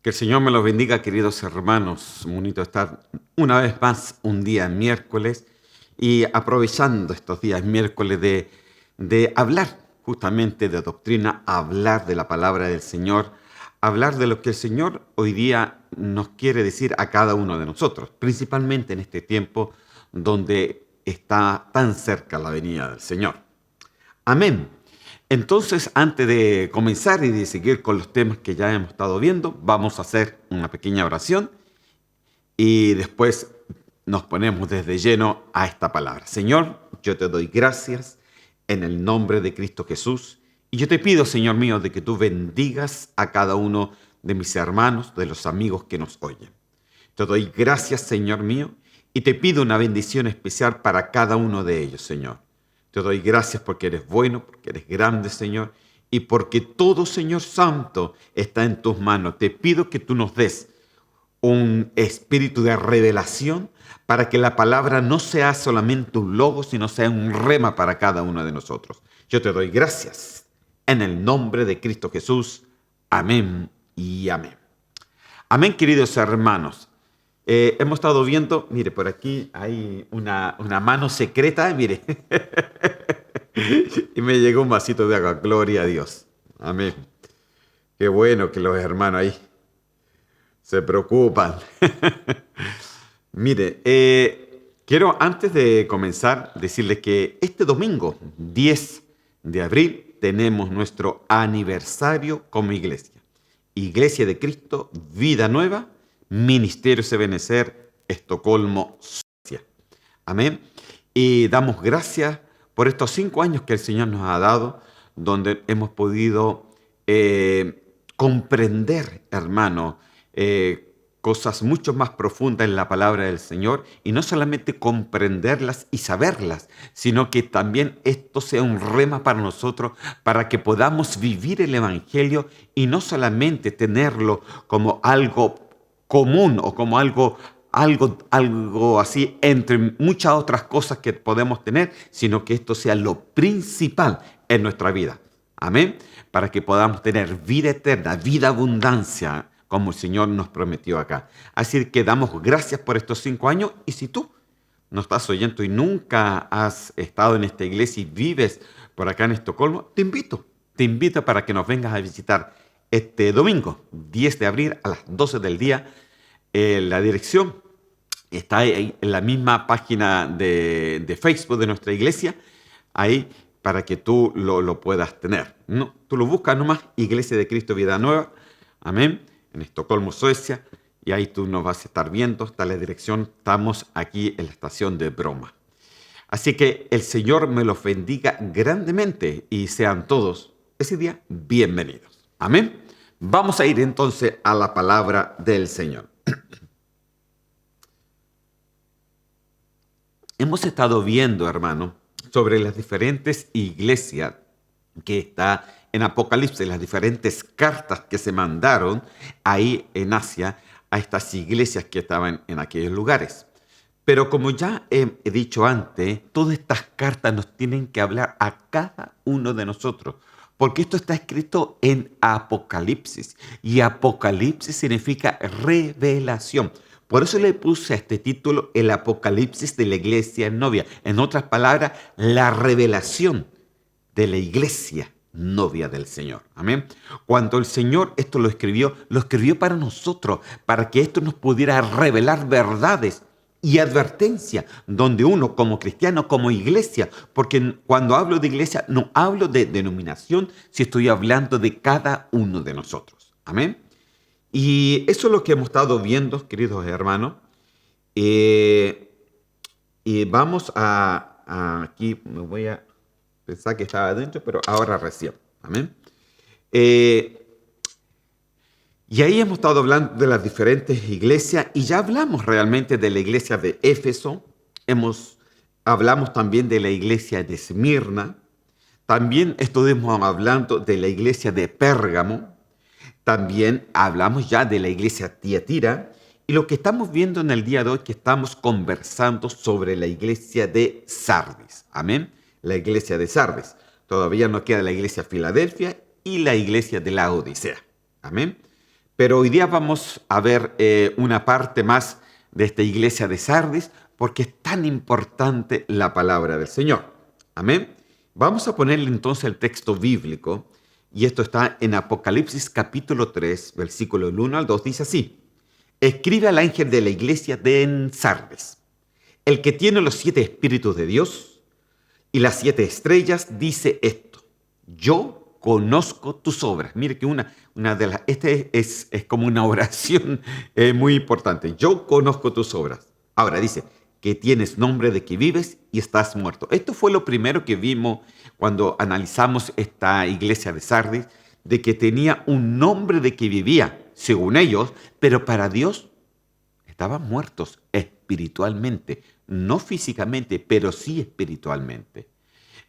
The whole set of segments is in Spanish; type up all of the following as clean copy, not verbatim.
Que el Señor me los bendiga, queridos hermanos. Bonito estar una vez más un día miércoles y aprovechando estos días miércoles de hablar justamente de doctrina, hablar de la palabra del Señor, hablar de lo que el Señor hoy día nos quiere decir a cada uno de nosotros, principalmente en este tiempo donde está tan cerca la venida del Señor. Amén. Entonces, antes de comenzar y de seguir con los temas que ya hemos estado viendo, vamos a hacer una pequeña oración y después nos ponemos desde lleno a esta palabra. Señor, yo te doy gracias en el nombre de Cristo Jesús y yo te pido, Señor mío, de que tú bendigas a cada uno de mis hermanos, de los amigos que nos oyen. Te doy gracias, Señor mío, y te pido una bendición especial para cada uno de ellos, Señor. Te doy gracias porque eres bueno, porque eres grande, Señor, y porque todo, Señor Santo, está en tus manos. Te pido que tú nos des un espíritu de revelación para que la palabra no sea solamente un logo, sino sea un rema para cada uno de nosotros. Yo te doy gracias en el nombre de Cristo Jesús. Amén y amén. Amén, queridos hermanos. Hemos estado viendo, mire, por aquí hay una mano secreta, mire, y me llegó un vasito de agua, gloria a Dios. Amén. Qué bueno que los hermanos ahí se preocupan. Mire, quiero antes de comenzar decirles que este domingo, 10 de abril, tenemos nuestro aniversario como iglesia. Iglesia de Cristo, Vida Nueva, Ministerio Ebenecer, Estocolmo, Suecia. Amén. Y damos gracias por estos 5 años que el Señor nos ha dado, donde hemos podido comprender, hermano, cosas mucho más profundas en la palabra del Señor, y no solamente comprenderlas y saberlas, sino que también esto sea un rema para nosotros, para que podamos vivir el Evangelio y no solamente tenerlo como algo común o como algo así entre muchas otras cosas que podemos tener, sino que esto sea lo principal en nuestra vida. Amén. Para que podamos tener vida eterna, vida abundancia, como el Señor nos prometió acá. Así que damos gracias por estos 5 años. Y si tú no estás oyendo y nunca has estado en esta iglesia y vives por acá en Estocolmo, te invito para que nos vengas a visitar este domingo, 10 de abril a las 12 del día. La dirección está ahí en la misma página de Facebook de nuestra iglesia, ahí para que tú lo puedas tener. No, tú lo buscas nomás, Iglesia de Cristo Vida Nueva, amén, en Estocolmo, Suecia, y ahí tú nos vas a estar viendo, está la dirección, estamos aquí en la estación de Bromma. Así que el Señor me los bendiga grandemente y sean todos ese día bienvenidos. Amén. Vamos a ir entonces a la palabra del Señor. Hemos estado viendo, hermano, sobre las diferentes iglesias que está en Apocalipsis, las diferentes cartas que se mandaron ahí en Asia a estas iglesias que estaban en aquellos lugares. Pero como ya he dicho antes, todas estas cartas nos tienen que hablar a cada uno de nosotros, porque esto está escrito en Apocalipsis, y Apocalipsis significa revelación. Por eso le puse a este título el Apocalipsis de la iglesia novia. En otras palabras, la revelación de la iglesia novia del Señor. Amén. Cuando el Señor esto lo escribió para nosotros, para que esto nos pudiera revelar verdades y advertencia, donde uno como cristiano, como iglesia, porque cuando hablo de iglesia no hablo de denominación, si estoy hablando de cada uno de nosotros. Amén. Y eso es lo que hemos estado viendo, queridos hermanos. Y vamos aquí me voy a pensar que estaba adentro, pero ahora recién. Amén. Y ahí hemos estado hablando de las diferentes iglesias y ya hablamos realmente de la iglesia de Éfeso. Hablamos también de la iglesia de Esmirna. También estuvimos hablando de la iglesia de Pérgamo. También hablamos ya de la iglesia Tiatira. Y lo que estamos viendo en el día de hoy, que estamos conversando sobre la iglesia de Sardis. Amén. La iglesia de Sardis. Todavía no queda la iglesia de Filadelfia y la iglesia de la Odisea. Amén. Pero hoy día vamos a ver una parte más de esta iglesia de Sardis porque es tan importante la palabra del Señor. Amén. Vamos a ponerle entonces el texto bíblico y esto está en Apocalipsis capítulo 3, versículo 1 al 2. Dice así: escribe al ángel de la iglesia de Sardis, el que tiene los 7 espíritus de Dios y las 7 estrellas, dice esto: yo conozco tus obras. Mire que una de las, es como una oración muy importante. Yo conozco tus obras. Ahora dice que tienes nombre de que vives y estás muerto. Esto fue lo primero que vimos cuando analizamos esta iglesia de Sardis, de que tenía un nombre de que vivía, según ellos, pero para Dios estaban muertos espiritualmente, no físicamente, pero sí espiritualmente.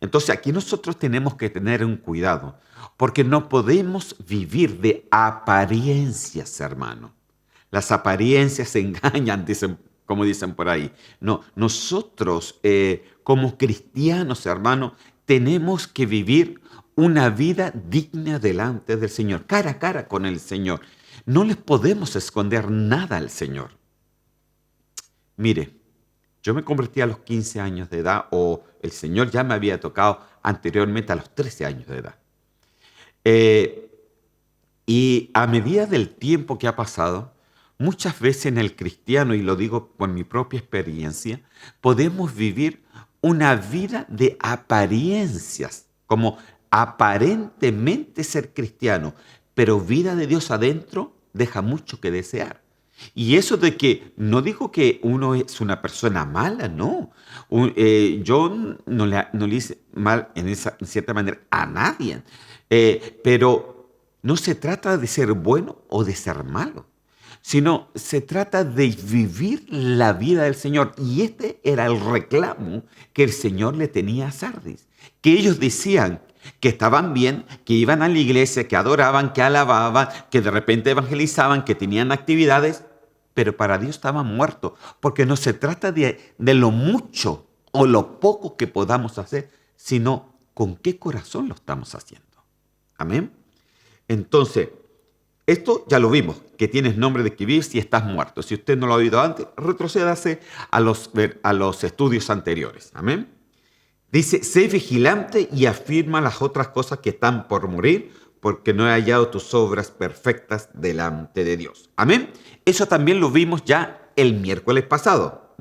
Entonces aquí nosotros tenemos que tener un cuidado, porque no podemos vivir de apariencias, hermano. Las apariencias engañan, dicen, como dicen por ahí. No, nosotros como cristianos, hermano, tenemos que vivir una vida digna delante del Señor, cara a cara con el Señor. No les podemos esconder nada al Señor. Mire, yo me convertí a los 15 años de edad, o el Señor ya me había tocado anteriormente a los 13 años de edad. Y a medida del tiempo que ha pasado, muchas veces en el cristiano, y lo digo por mi propia experiencia, podemos vivir una vida de apariencias, como aparentemente ser cristiano, pero vida de Dios adentro deja mucho que desear. Y eso de que no digo que uno es una persona mala, no. Yo no le hice mal en cierta manera a nadie, pero no se trata de ser bueno o de ser malo, sino se trata de vivir la vida del Señor. Y este era el reclamo que el Señor le tenía a Sardis, que ellos decían que estaban bien, que iban a la iglesia, que adoraban, que alababan, que de repente evangelizaban, que tenían actividades, pero para Dios estaban muertos, porque no se trata de lo mucho o lo poco que podamos hacer, sino con qué corazón lo estamos haciendo. Amén. Entonces, esto ya lo vimos, que tienes nombre de que vives si estás muerto. Si usted no lo ha oído antes, retrocédase a los estudios anteriores. Amén. Dice, sé vigilante y afirma las otras cosas que están por morir, porque no he hallado tus obras perfectas delante de Dios. Amén. Eso también lo vimos ya el miércoles pasado.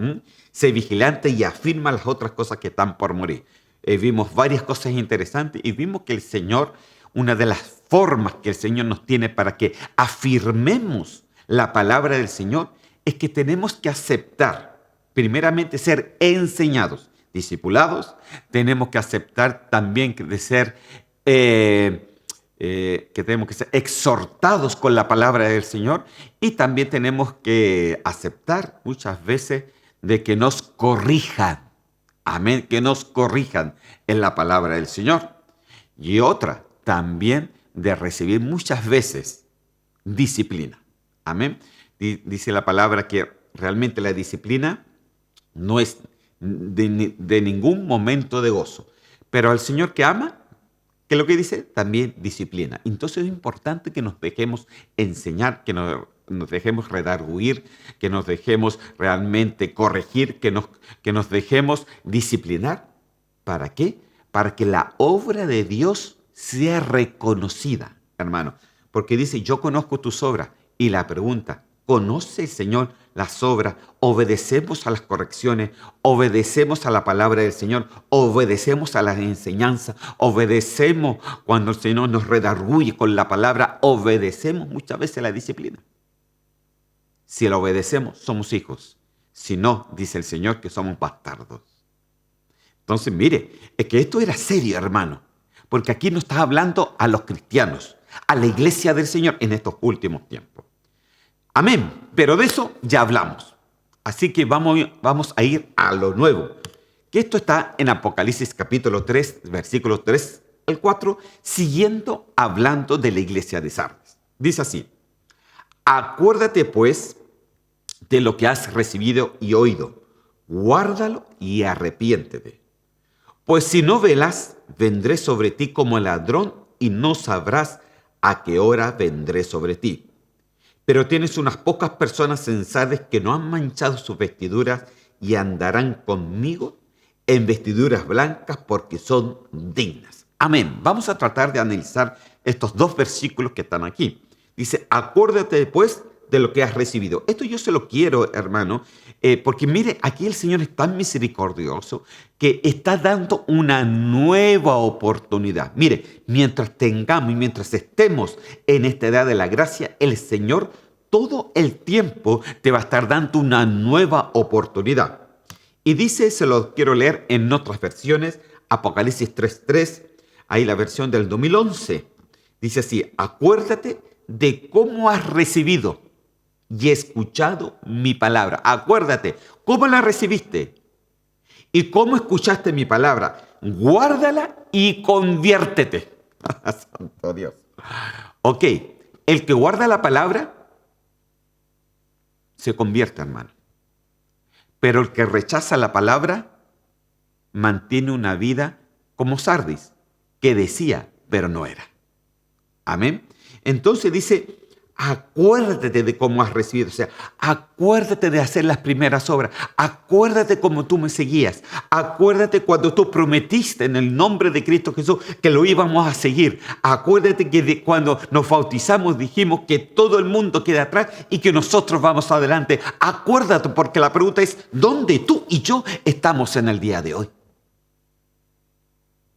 Sé vigilante y afirma las otras cosas que están por morir. Vimos varias cosas interesantes y vimos que el Señor, una de las formas que el Señor nos tiene para que afirmemos la palabra del Señor, es que tenemos que aceptar, primeramente, ser enseñados, discipulados. Tenemos que aceptar también que tenemos que ser exhortados con la palabra del Señor, y también tenemos que aceptar muchas veces de que nos corrijan. Amén, que nos corrijan en la palabra del Señor. Y otra, también de recibir muchas veces disciplina. Amén. Dice la palabra que realmente la disciplina no es de ningún momento de gozo, pero al Señor que ama, que lo que dice, también disciplina. Entonces es importante que nos dejemos enseñar, que nos dejemos redarguir, que nos dejemos realmente corregir, que nos dejemos disciplinar. ¿Para qué? Para que la obra de Dios sea reconocida, hermano. Porque dice, yo conozco tus obras. Y la pregunta, ¿conoce el Señor las obras? ¿Obedecemos a las correcciones? ¿Obedecemos a la palabra del Señor? ¿Obedecemos a las enseñanzas? ¿Obedecemos cuando el Señor nos redarguye con la palabra? ¿Obedecemos muchas veces la disciplina? Si la obedecemos, somos hijos. Si no, dice el Señor que somos bastardos. Entonces, mire, es que esto era serio, hermano, porque aquí nos está hablando a los cristianos, a la iglesia del Señor en estos últimos tiempos. Amén, pero de eso ya hablamos. Así que vamos a ir a lo nuevo, que esto está en Apocalipsis capítulo 3, versículos 3 al 4, siguiendo hablando de la iglesia de Sardis. Dice así: acuérdate pues de lo que has recibido y oído, guárdalo y arrepiéntete. Pues si no velas, vendré sobre ti como ladrón y no sabrás a qué hora vendré sobre ti. pero tienes unas pocas personas sensatas que no han manchado sus vestiduras y andarán conmigo en vestiduras blancas porque son dignas. Amén. Vamos a tratar de analizar estos dos versículos que están aquí. Dice, acuérdate pues de lo que has recibido. Esto yo se lo quiero, hermano, porque mire, aquí el Señor es tan misericordioso que está dando una nueva oportunidad. Mire, mientras tengamos y mientras estemos en esta edad de la gracia, el Señor todo el tiempo te va a estar dando una nueva oportunidad. Y dice, se lo quiero leer en otras versiones, Apocalipsis 3:3, ahí la versión del 2011. Dice así, acuérdate de cómo has recibido y escuchado mi palabra. Acuérdate, ¿cómo la recibiste? ¿Y cómo escuchaste mi palabra? Guárdala y conviértete. Santo Dios. Ok, el que guarda la palabra se convierte, hermano. Pero el que rechaza la palabra mantiene una vida como Sardis, que decía, pero no era. Amén. Entonces dice, acuérdate de cómo has recibido, o sea, acuérdate de hacer las primeras obras, acuérdate cómo tú me seguías, acuérdate cuando tú prometiste en el nombre de Cristo Jesús que lo íbamos a seguir, acuérdate que cuando nos bautizamos dijimos que todo el mundo queda atrás y que nosotros vamos adelante, acuérdate porque la pregunta es, ¿dónde tú y yo estamos en el día de hoy?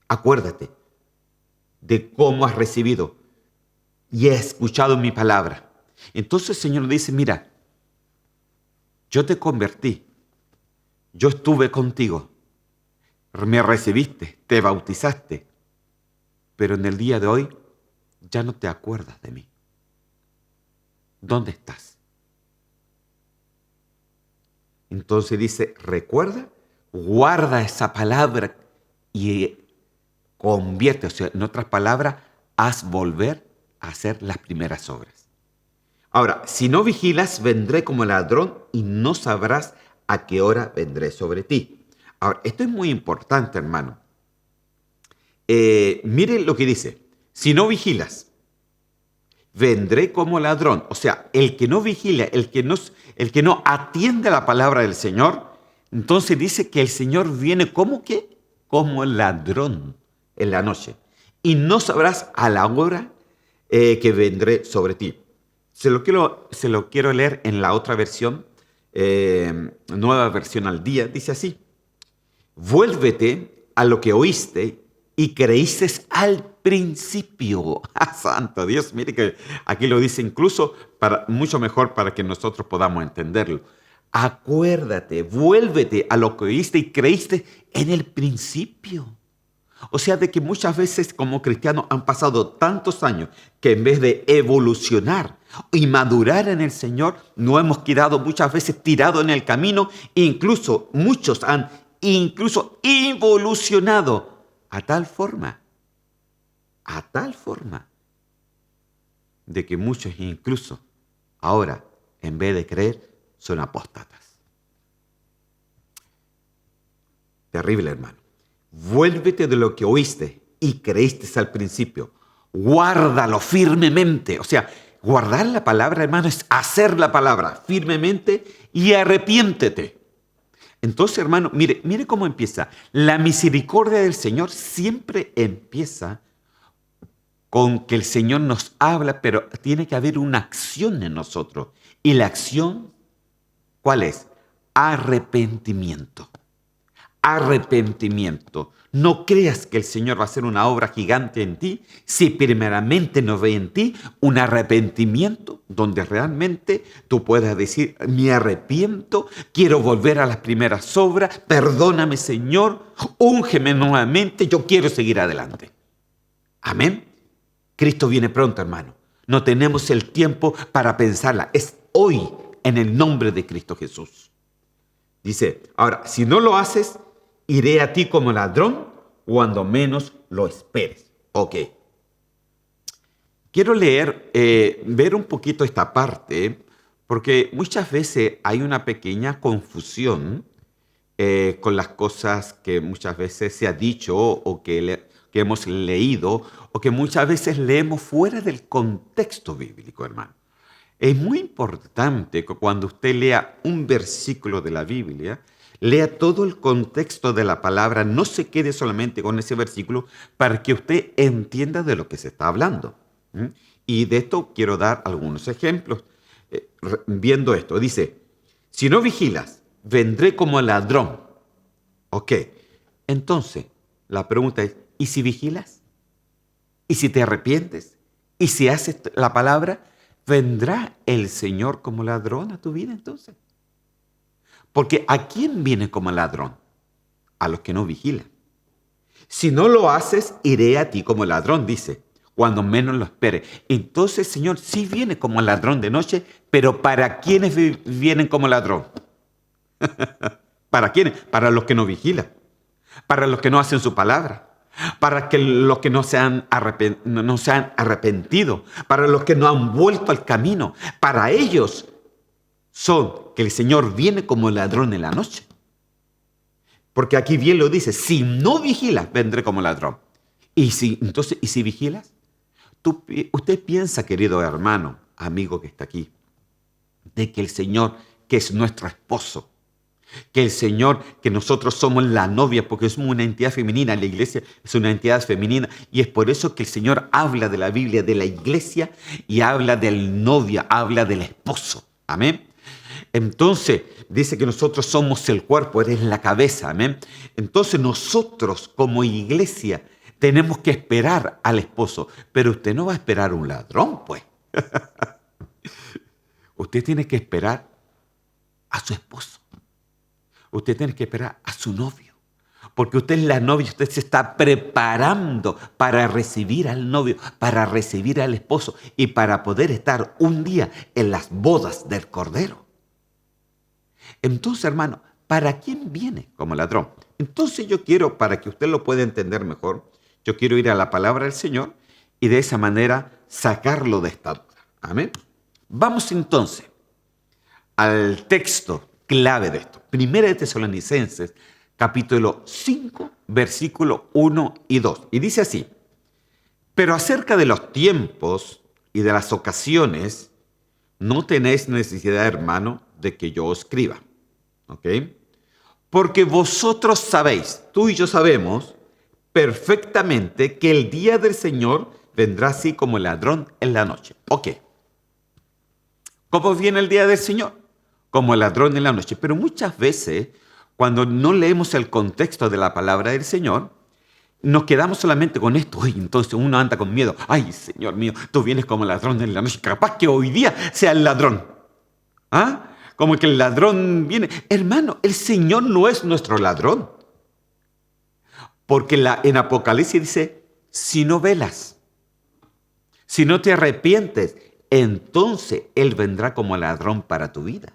Acuérdate de cómo has recibido y he escuchado mi palabra. Entonces el Señor dice, mira, yo te convertí, yo estuve contigo, me recibiste, te bautizaste, pero en el día de hoy ya no te acuerdas de mí. ¿Dónde estás? Entonces dice, recuerda, guarda esa palabra y convierte, o sea, en otras palabras, haz volver a hacer las primeras obras. Ahora, si no vigilas, vendré como ladrón y no sabrás a qué hora vendré sobre ti. Ahora, esto es muy importante, hermano. Miren lo que dice. Si no vigilas, vendré como ladrón. O sea, el que no vigila, el que no atiende a la palabra del Señor, entonces dice que el Señor viene como que, como ladrón en la noche. Y no sabrás a la hora que vendré sobre ti. Se lo quiero leer en la otra versión, nueva versión al día. Dice así, vuélvete a lo que oíste y creíste al principio. ¡Ah, santo Dios! Mire que aquí lo dice incluso mucho mejor para que nosotros podamos entenderlo. Acuérdate, vuélvete a lo que oíste y creíste en el principio. O sea, de que muchas veces como cristianos han pasado tantos años que en vez de evolucionar y madurar en el Señor, nos hemos quedado muchas veces tirados en el camino. Incluso muchos han involucionado a tal forma, de que muchos incluso ahora, en vez de creer, son apóstatas. Terrible, hermano. Vuélvete de lo que oíste y creíste al principio. Guárdalo firmemente. O sea, guardar la palabra, hermano, es hacer la palabra firmemente y arrepiéntete. Entonces, hermano, mire cómo empieza. La misericordia del Señor siempre empieza con que el Señor nos habla, pero tiene que haber una acción en nosotros. Y la acción, ¿cuál es? Arrepentimiento. Arrepentimiento. No creas que el Señor va a hacer una obra gigante en ti si primeramente no ve en ti un arrepentimiento donde realmente tú puedas decir, me arrepiento, quiero volver a las primeras obras, perdóname Señor, úngeme nuevamente, yo quiero seguir adelante. Amén. Cristo viene pronto, hermano. No tenemos el tiempo para pensarla. Es hoy en el nombre de Cristo Jesús. Dice, ahora, si no lo haces, iré a ti como ladrón cuando menos lo esperes. Ok. Quiero ver un poquito esta parte, porque muchas veces hay una pequeña confusión con las cosas que muchas veces se ha dicho o que hemos leído o que muchas veces leemos fuera del contexto bíblico, hermano. Es muy importante que cuando usted lea un versículo de la Biblia, lea todo el contexto de la palabra, no se quede solamente con ese versículo para que usted entienda de lo que se está hablando. ¿Mm? Y de esto quiero dar algunos ejemplos. Viendo esto, dice, si no vigilas, vendré como ladrón. Ok, entonces la pregunta es, ¿y si vigilas? ¿Y si te arrepientes? ¿Y si haces la palabra? ¿Vendrá el Señor como ladrón a tu vida entonces? Porque ¿a quién viene como ladrón? A los que no vigilan. Si no lo haces, iré a ti como ladrón, dice, cuando menos lo espere. Entonces, Señor, sí viene como ladrón de noche, pero ¿para quiénes vienen como ladrón? ¿Para quiénes? Para los que no vigilan, para los que no hacen su palabra, para que los que no no se han arrepentido, para los que no han vuelto al camino. Para ellos son que el Señor viene como ladrón en la noche. Porque aquí bien lo dice, si no vigilas, vendré como ladrón. Entonces, ¿y si vigilas? Usted piensa, querido hermano, amigo que está aquí, de que el Señor, que es nuestro esposo, que el Señor, que nosotros somos la novia, porque somos una entidad femenina, la iglesia es una entidad femenina, y es por eso que el Señor habla de la Biblia, de la iglesia, y habla del novia, habla del esposo. Amén. Entonces, dice que nosotros somos el cuerpo, eres la cabeza. Amén. Entonces, nosotros como iglesia tenemos que esperar al esposo, pero usted no va a esperar un ladrón, pues. Usted tiene que esperar a su esposo. Usted tiene que esperar a su novio. Porque usted es la novia, usted se está preparando para recibir al novio, para recibir al esposo y para poder estar un día en las bodas del Cordero. Entonces, hermano, ¿para quién viene como ladrón? Entonces yo quiero, para que usted lo pueda entender mejor, yo quiero ir a la palabra del Señor y de esa manera sacarlo de esta duda. Amén. Vamos entonces al texto clave de esto. Primera de Tesalonicenses, capítulo 5, versículo 1 y 2. Y dice así, pero acerca de los tiempos y de las ocasiones, no tenéis necesidad, hermano, de que yo os escriba. ¿Ok? Porque vosotros sabéis, tú y yo sabemos perfectamente que el día del Señor vendrá así como el ladrón en la noche. Ok. ¿Cómo viene el día del Señor? Como el ladrón en la noche. Pero muchas veces, cuando no leemos el contexto de la palabra del Señor, nos quedamos solamente con esto. Uy, entonces uno anda con miedo. Ay, Señor mío, tú vienes como el ladrón en la noche. Capaz que hoy día sea el ladrón. ¿Ah? Como que el ladrón viene. Hermano, el Señor no es nuestro ladrón. Porque en Apocalipsis dice, si no velas, si no te arrepientes, entonces Él vendrá como ladrón para tu vida.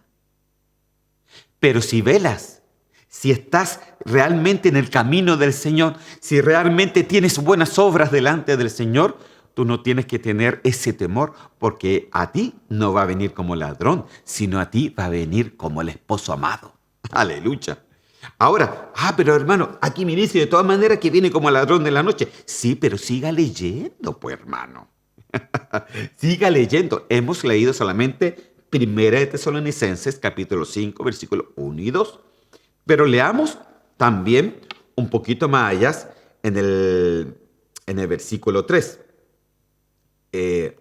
Pero si velas, si estás realmente en el camino del Señor, si realmente tienes buenas obras delante del Señor, tú no tienes que tener ese temor, porque a ti no va a venir como ladrón, sino a ti va a venir como el esposo amado. Aleluya. Ahora, pero hermano, aquí me dice de todas maneras que viene como ladrón de la noche. Sí, pero siga leyendo, pues hermano. Siga leyendo. Hemos leído solamente Primera de Tesalonicenses, capítulo 5, versículos 1 y 2. Pero leamos también un poquito más allá en el versículo 3.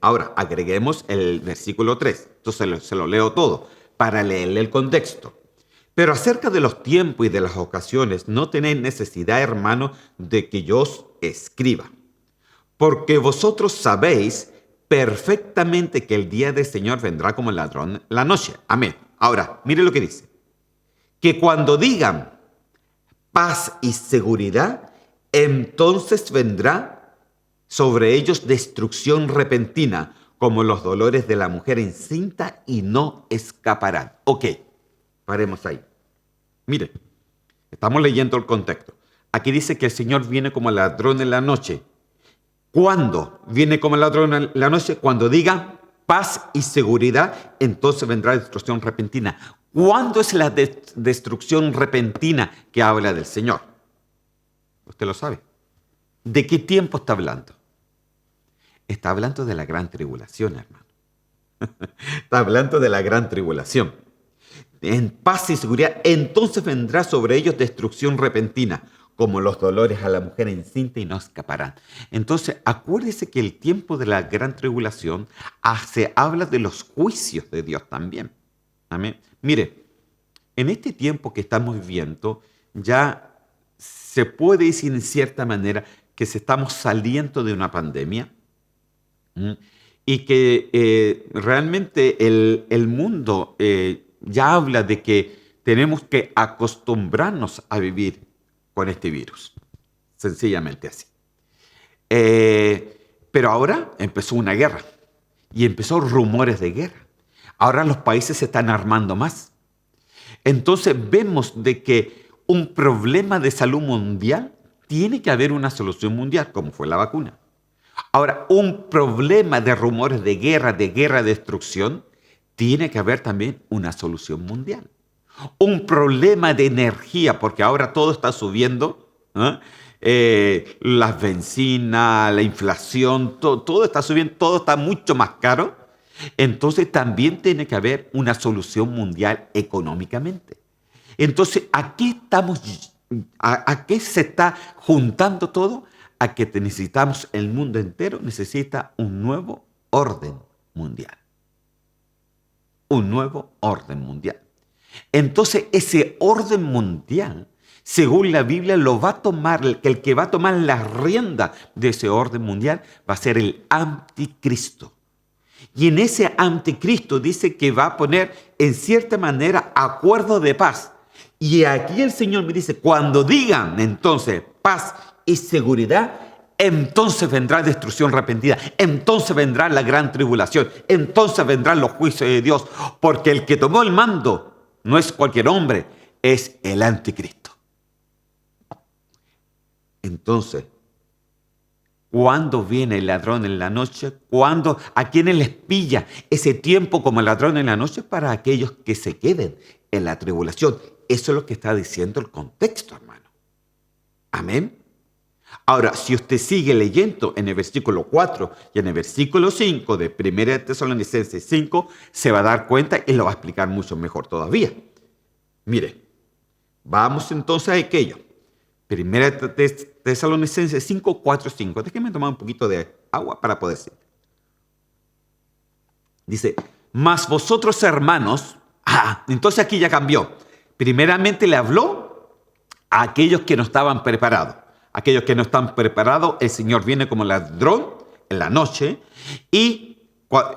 Ahora, agreguemos el versículo 3. Entonces se lo leo todo para leerle el contexto. Pero acerca de los tiempos y de las ocasiones, no tenéis necesidad, hermano, de que yo os escriba. Porque vosotros sabéis perfectamente que el día del Señor vendrá como el ladrón la noche. Amén. Ahora, mire lo que dice. Que cuando digan paz y seguridad, entonces vendrá sobre ellos destrucción repentina, como los dolores de la mujer encinta, y no escaparán. Ok, paremos ahí. Mire, estamos leyendo el contexto. Aquí dice que el Señor viene como ladrón en la noche. ¿Cuándo viene como ladrón en la noche? Cuando diga paz y seguridad, entonces vendrá destrucción repentina. ¿Cuándo es la destrucción repentina que habla del Señor? Usted lo sabe. ¿De qué tiempo está hablando? Está hablando de la gran tribulación, hermano. Está hablando de la gran tribulación. En paz y seguridad, entonces vendrá sobre ellos destrucción repentina, como los dolores a la mujer encinta y no escaparán. Entonces, acuérdese que el tiempo de la gran tribulación se habla de los juicios de Dios también. Amén. Mire, en este tiempo que estamos viviendo, ya se puede decir en cierta manera que estamos saliendo de una pandemia. ¿Mm? Y que realmente el mundo ya habla de que tenemos que acostumbrarnos a vivir con este virus. Sencillamente así. Pero ahora empezó una guerra y empezó rumores de guerra. Ahora los países se están armando más. Entonces vemos de que un problema de salud mundial tiene que haber una solución mundial, como fue la vacuna. Ahora, un problema de rumores de guerra, de destrucción, tiene que haber también una solución mundial. Un problema de energía, porque ahora todo está subiendo, ¿eh? Las bencinas, la inflación, todo está subiendo, todo está mucho más caro. Entonces también tiene que haber una solución mundial económicamente. Entonces, ¿a qué se está juntando todo? A que necesitamos, el mundo entero necesita un nuevo orden mundial. Un nuevo orden mundial. Entonces, ese orden mundial, según la Biblia, lo va a tomar, el que va a tomar la rienda de ese orden mundial va a ser el anticristo. Y en ese anticristo dice que va a poner, en cierta manera, acuerdo de paz. Y aquí el Señor me dice, cuando digan entonces paz y seguridad, entonces vendrá destrucción repentina, entonces vendrá la gran tribulación, entonces vendrán los juicios de Dios, porque el que tomó el mando no es cualquier hombre, es el anticristo. Entonces, ¿cuándo viene el ladrón en la noche? ¿A quiénes les pilla ese tiempo como el ladrón en la noche? Para aquellos que se queden en la tribulación. Eso es lo que está diciendo el contexto, hermano. Amén. Ahora, si usted sigue leyendo en el versículo 4 y en el versículo 5 de 1 Tesalonicenses 5, se va a dar cuenta y lo va a explicar mucho mejor todavía. Mire, vamos entonces a aquello. 1 Tesalonicenses 5, 4, 5. Déjenme tomar un poquito de agua para poder decir. Dice, mas vosotros hermanos, entonces aquí ya cambió. Primeramente le habló a aquellos que no estaban preparados. Aquellos que no están preparados, el Señor viene como ladrón en la noche y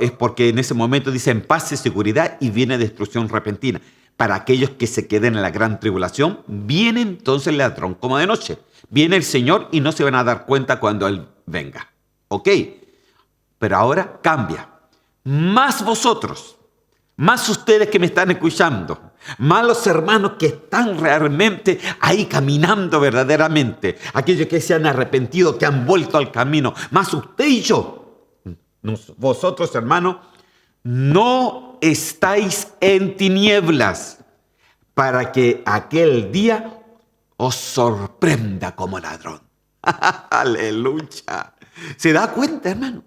es porque en ese momento dicen paz y seguridad y viene destrucción repentina. Para aquellos que se queden en la gran tribulación, viene entonces el ladrón como de noche. Viene el Señor y no se van a dar cuenta cuando Él venga. ¿Ok? Pero ahora cambia. Más vosotros, más ustedes que me están escuchando, más los hermanos que están realmente ahí caminando verdaderamente, aquellos que se han arrepentido, que han vuelto al camino, más usted y yo, vosotros hermanos, no estáis en tinieblas para que aquel día os sorprenda como ladrón. Aleluya. ¿Se da cuenta, hermano?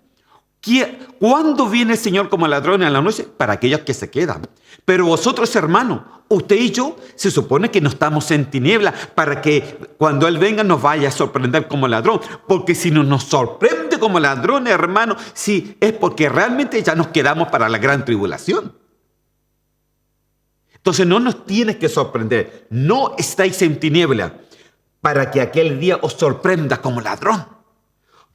¿Cuándo viene el Señor como ladrón en la noche? Para aquellos que se quedan. Pero vosotros, hermanos, usted y yo, se supone que no estamos en tinieblas para que cuando Él venga nos vaya a sorprender como ladrón. Porque si no nos sorprende como ladrón, hermano, sí, es porque realmente ya nos quedamos para la gran tribulación. Entonces no nos tienes que sorprender. No estáis en tinieblas para que aquel día os sorprenda como ladrón.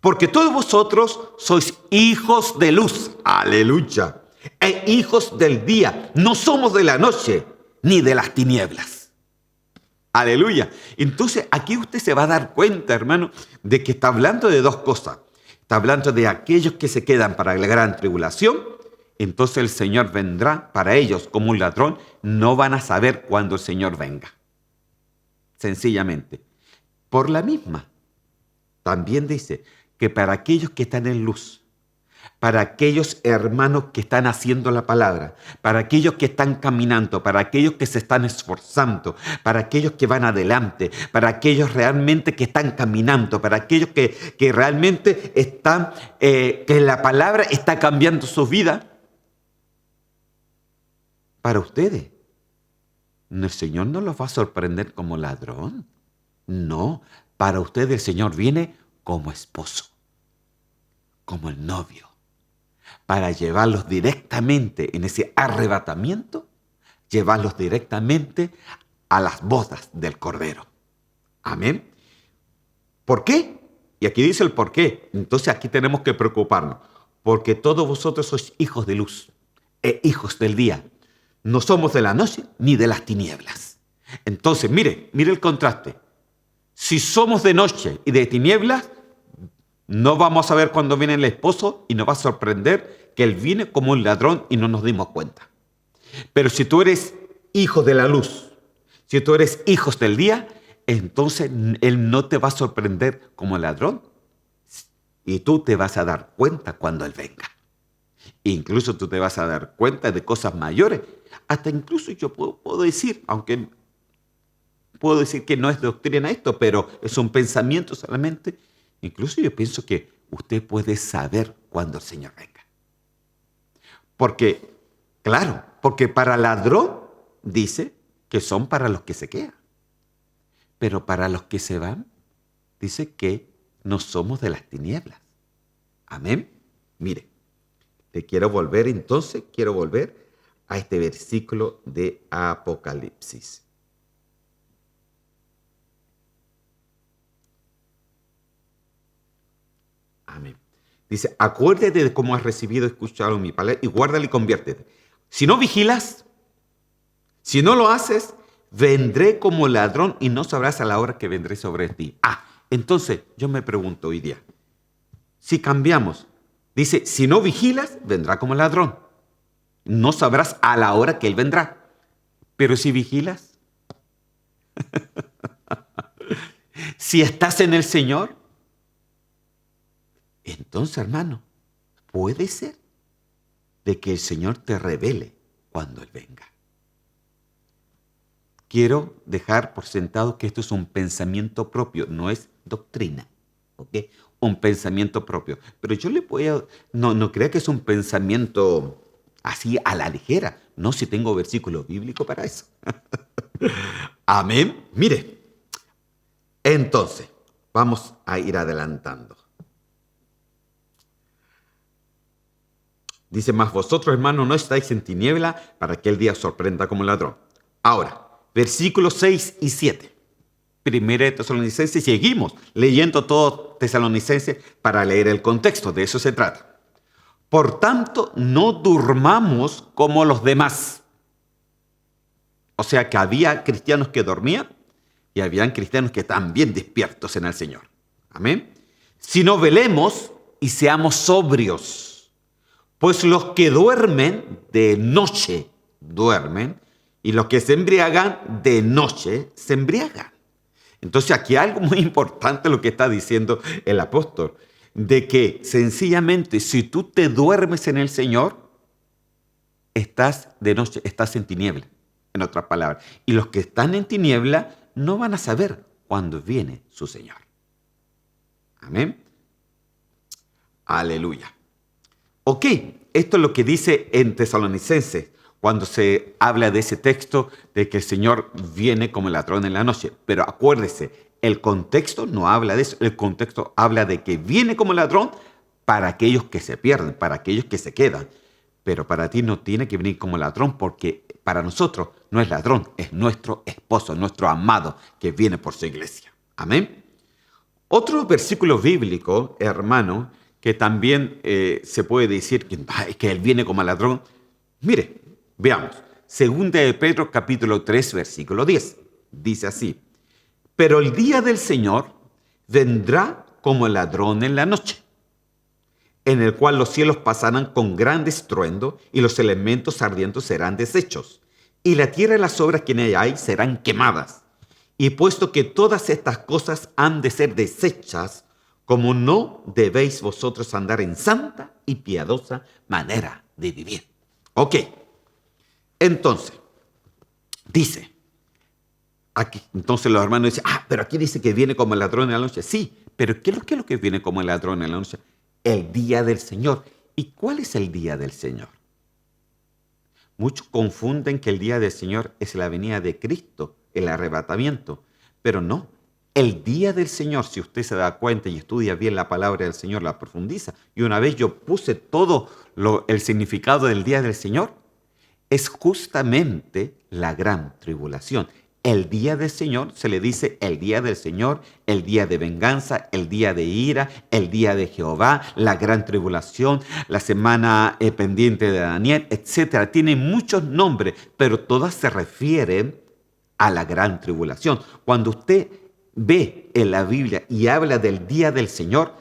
Porque todos vosotros sois hijos de luz, aleluya, e hijos del día. No somos de la noche ni de las tinieblas. Aleluya. Entonces aquí usted se va a dar cuenta, hermano, de que está hablando de dos cosas. Está hablando de aquellos que se quedan para la gran tribulación. Entonces el Señor vendrá para ellos como un ladrón. No van a saber cuándo el Señor venga. Sencillamente. Por la misma. También dice que para aquellos que están en luz, para aquellos hermanos que están haciendo la palabra, para aquellos que están caminando, para aquellos que se están esforzando, para aquellos que van adelante, para aquellos realmente que están caminando, para aquellos que realmente están, que la palabra está cambiando su vida, para ustedes. El Señor no los va a sorprender como ladrón. No, para ustedes el Señor viene como esposo, como el novio, para llevarlos directamente en ese arrebatamiento, llevarlos directamente a las bodas del Cordero. Amén. ¿Por qué? Y aquí dice el por qué. Entonces aquí tenemos que preocuparnos, porque todos vosotros sois hijos de luz e hijos del día. No somos de la noche ni de las tinieblas. Entonces, mire el contraste. Si somos de noche y de tinieblas, no vamos a ver cuando viene el esposo y nos va a sorprender que él viene como un ladrón y no nos dimos cuenta. Pero si tú eres hijo de la luz, si tú eres hijos del día, entonces él no te va a sorprender como ladrón y tú te vas a dar cuenta cuando él venga. Incluso tú te vas a dar cuenta de cosas mayores. Hasta incluso yo puedo decir, aunque puedo decir que no es doctrina esto, pero es un pensamiento solamente. Incluso yo pienso que usted puede saber cuándo el Señor venga. Porque, claro, porque para ladrón dice que son para los que se quedan. Pero para los que se van, dice que no somos de las tinieblas. Amén. Mire, quiero volver a este versículo de Apocalipsis. Amén. Dice, acuérdate de cómo has recibido y escuchado mi palabra y guárdala y conviértete. Si no vigilas, si no lo haces, vendré como ladrón y no sabrás a la hora que vendré sobre ti. Entonces yo me pregunto hoy día, si cambiamos, dice, si no vigilas, vendrá como ladrón. No sabrás a la hora que él vendrá. Pero si vigilas, si estás en el Señor, entonces, hermano, puede ser de que el Señor te revele cuando Él venga. Quiero dejar por sentado que esto es un pensamiento propio, no es doctrina, ¿ok? Un pensamiento propio. Pero yo le puedo, no crea que es un pensamiento así a la ligera. No, si tengo versículo bíblico para eso. Amén. Mire, entonces, vamos a ir adelantando. Dice, mas vosotros, hermanos, no estáis en tiniebla para que el día sorprenda como ladrón. Ahora, versículos 6 y 7. Primera de Tesalonicenses, seguimos leyendo todo Tesalonicenses para leer el contexto, de eso se trata. Por tanto, no durmamos como los demás. O sea que había cristianos que dormían y habían cristianos que también despiertos en el Señor. Amén. Sino velemos y seamos sobrios. Pues los que duermen de noche duermen y los que se embriagan de noche se embriagan. Entonces aquí hay algo muy importante lo que está diciendo el apóstol, de que sencillamente si tú te duermes en el Señor, estás de noche, estás en tiniebla, en otras palabras. Y los que están en tiniebla no van a saber cuándo viene su Señor. Amén. Aleluya. Ok, esto es lo que dice en Tesalonicenses, cuando se habla de ese texto de que el Señor viene como el ladrón en la noche. Pero acuérdese, el contexto no habla de eso, el contexto habla de que viene como ladrón para aquellos que se pierden, para aquellos que se quedan. Pero para ti no tiene que venir como ladrón, porque para nosotros no es ladrón, es nuestro esposo, nuestro amado que viene por su iglesia. Amén. Otro versículo bíblico, hermano, que también se puede decir que él viene como ladrón. Mire, veamos. Segunda de Pedro, capítulo 3, versículo 10. Dice así, pero el día del Señor vendrá como ladrón en la noche, en el cual los cielos pasarán con gran estruendo y los elementos ardientes serán deshechos, y la tierra y las obras que en ella hay serán quemadas. Y puesto que todas estas cosas han de ser deshechas, como no debéis vosotros andar en santa y piadosa manera de vivir. Ok, entonces, dice, aquí, entonces los hermanos dicen, pero aquí dice que viene como el ladrón en la noche. Sí, pero ¿qué es lo que viene como el ladrón en la noche? El día del Señor. ¿Y cuál es el día del Señor? Muchos confunden que el día del Señor es la venida de Cristo, el arrebatamiento, pero no. El día del Señor, si usted se da cuenta y estudia bien la palabra del Señor, la profundiza, y una vez yo puse todo el significado del día del Señor, es justamente la gran tribulación. El día del Señor se le dice el día del Señor, el día de venganza, el día de ira, el día de Jehová, la gran tribulación, la semana pendiente de Daniel, etcétera. Tiene muchos nombres, pero todas se refieren a la gran tribulación. Cuando usted ve en la Biblia y habla del día del Señor,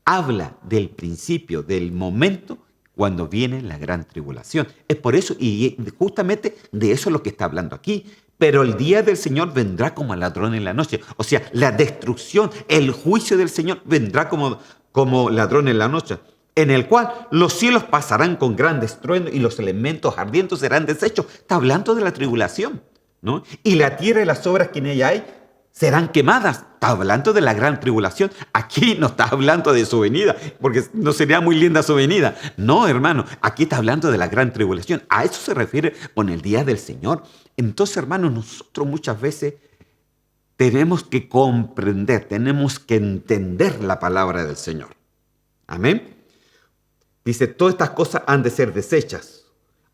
habla del principio, del momento cuando viene la gran tribulación. Es por eso, y justamente de eso es lo que está hablando aquí. Pero el día del Señor vendrá como ladrón en la noche. O sea, la destrucción, el juicio del Señor vendrá como ladrón en la noche, en el cual los cielos pasarán con gran estruendo y los elementos ardientes serán deshechos. Está hablando de la tribulación, ¿no? Y la tierra y las obras que en ella hay serán quemadas. Está hablando de la gran tribulación. Aquí no está hablando de su venida, porque no sería muy linda su venida. No, hermano, aquí está hablando de la gran tribulación. A eso se refiere con el día del Señor. Entonces, hermanos, nosotros muchas veces tenemos que comprender, tenemos que entender la palabra del Señor. Amén. Dice, todas estas cosas han de ser deshechas.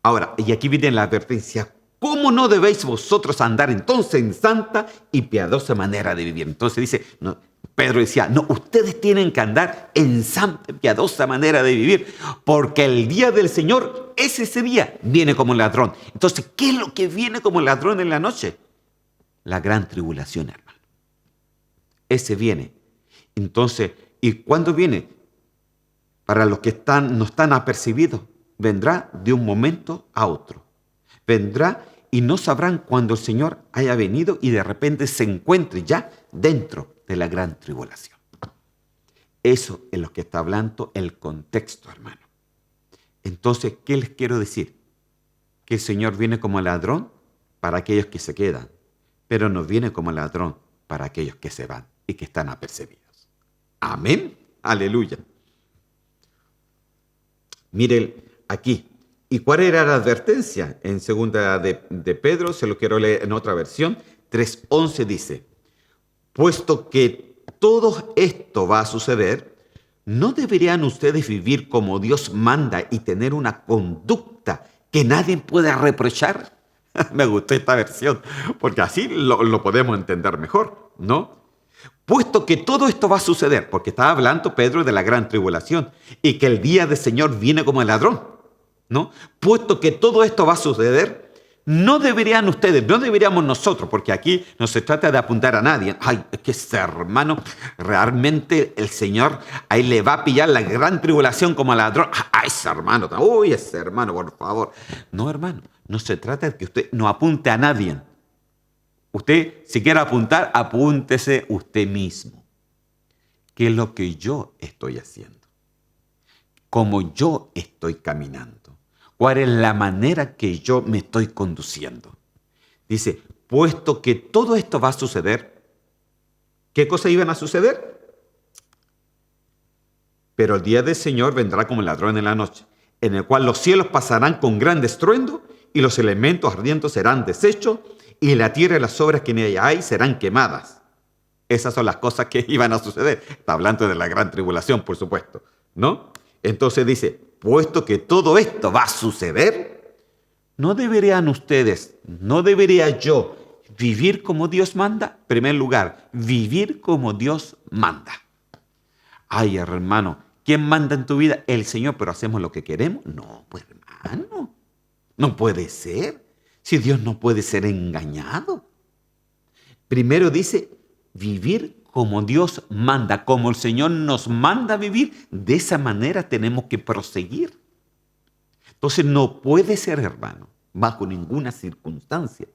Ahora, y aquí viene la advertencia. ¿Cómo no debéis vosotros andar entonces en santa y piadosa manera de vivir? Entonces dice, no, Pedro decía, no, ustedes tienen que andar en santa y piadosa manera de vivir, porque el día del Señor es ese día, viene como ladrón. Entonces, ¿qué es lo que viene como ladrón en la noche? La gran tribulación, hermano. Ese viene. Entonces, ¿y cuándo viene? Para los que no están apercibidos, vendrá de un momento a otro. Vendrá y no sabrán cuándo el Señor haya venido y de repente se encuentre ya dentro de la gran tribulación. Eso es lo que está hablando el contexto, hermano. Entonces, ¿qué les quiero decir? Que el Señor viene como ladrón para aquellos que se quedan, pero no viene como ladrón para aquellos que se van y que están apercibidos. Amén. Aleluya. Miren aquí. ¿Y cuál era la advertencia? En segunda de Pedro, se lo quiero leer en otra versión, 3:11 dice, puesto que todo esto va a suceder, ¿no deberían ustedes vivir como Dios manda y tener una conducta que nadie pueda reprochar? Me gustó esta versión, porque así lo podemos entender mejor, ¿no? Puesto que todo esto va a suceder, porque estaba hablando Pedro de la gran tribulación y que el día del Señor viene como el ladrón, ¿no? Puesto que todo esto va a suceder, no deberían ustedes, no deberíamos nosotros, porque aquí no se trata de apuntar a nadie. Ay, es que ese hermano, realmente el Señor ahí le va a pillar la gran tribulación como al ladrón. Ay, ese hermano, uy, ese hermano, por favor. No, hermano, no se trata de que usted no apunte a nadie. Usted, si quiere apuntar, apúntese usted mismo. ¿Qué es lo que yo estoy haciendo? ¿Cómo yo estoy caminando? ¿Cuál es la manera que yo me estoy conduciendo? Dice, puesto que todo esto va a suceder, ¿qué cosas iban a suceder? Pero el día del Señor vendrá como el ladrón en la noche, en el cual los cielos pasarán con gran estruendo y los elementos ardientes serán deshechos y la tierra y las obras que en ella hay serán quemadas. Esas son las cosas que iban a suceder. Está hablando de la gran tribulación, por supuesto, ¿no? Entonces dice, puesto que todo esto va a suceder, ¿no deberían ustedes, no debería yo vivir como Dios manda? En primer lugar, vivir como Dios manda. Ay, hermano, ¿quién manda en tu vida? El Señor, pero ¿hacemos lo que queremos? No, pues hermano, no puede ser. Si Dios no puede ser engañado. Primero dice, vivir como Dios manda, como el Señor nos manda a vivir, de esa manera tenemos que proseguir. Entonces no puede ser, hermano, bajo ninguna circunstancia,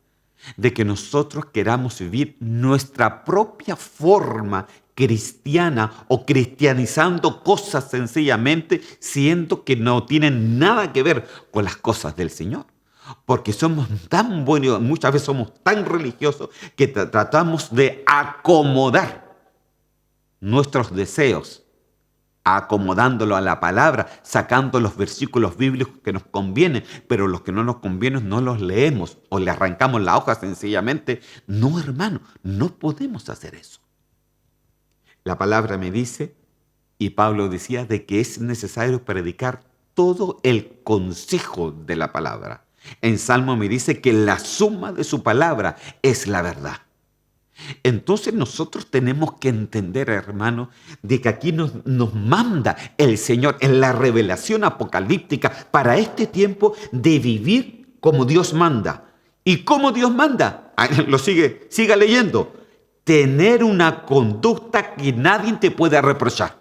de que nosotros queramos vivir nuestra propia forma cristiana o cristianizando cosas sencillamente, siendo que no tienen nada que ver con las cosas del Señor. Porque somos tan buenos, muchas veces somos tan religiosos que tratamos de acomodar nuestros deseos acomodándolo a la palabra, sacando los versículos bíblicos que nos convienen, pero los que no nos convienen no los leemos o le arrancamos la hoja sencillamente. No, hermano, no podemos hacer eso. La palabra me dice, y Pablo decía, de que es necesario predicar todo el consejo de la palabra. En Salmo me dice que la suma de su palabra es la verdad. Entonces nosotros tenemos que entender, hermano, de que aquí nos manda el Señor en la revelación apocalíptica para este tiempo de vivir como Dios manda. ¿Y cómo Dios manda? Siga leyendo. Tener una conducta que nadie te pueda reprochar.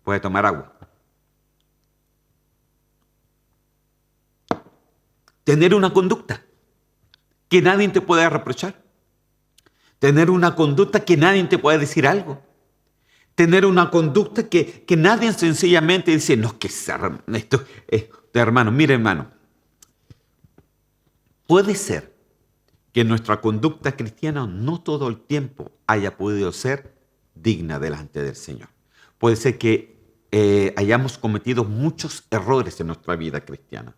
Puede tomar agua. Tener una conducta que nadie te pueda reprochar. Tener una conducta que nadie te pueda decir algo. Tener una conducta que nadie sencillamente dice, no, que esto es de hermano. Mire, hermano, puede ser que nuestra conducta cristiana no todo el tiempo haya podido ser digna delante del Señor. Puede ser que hayamos cometido muchos errores en nuestra vida cristiana.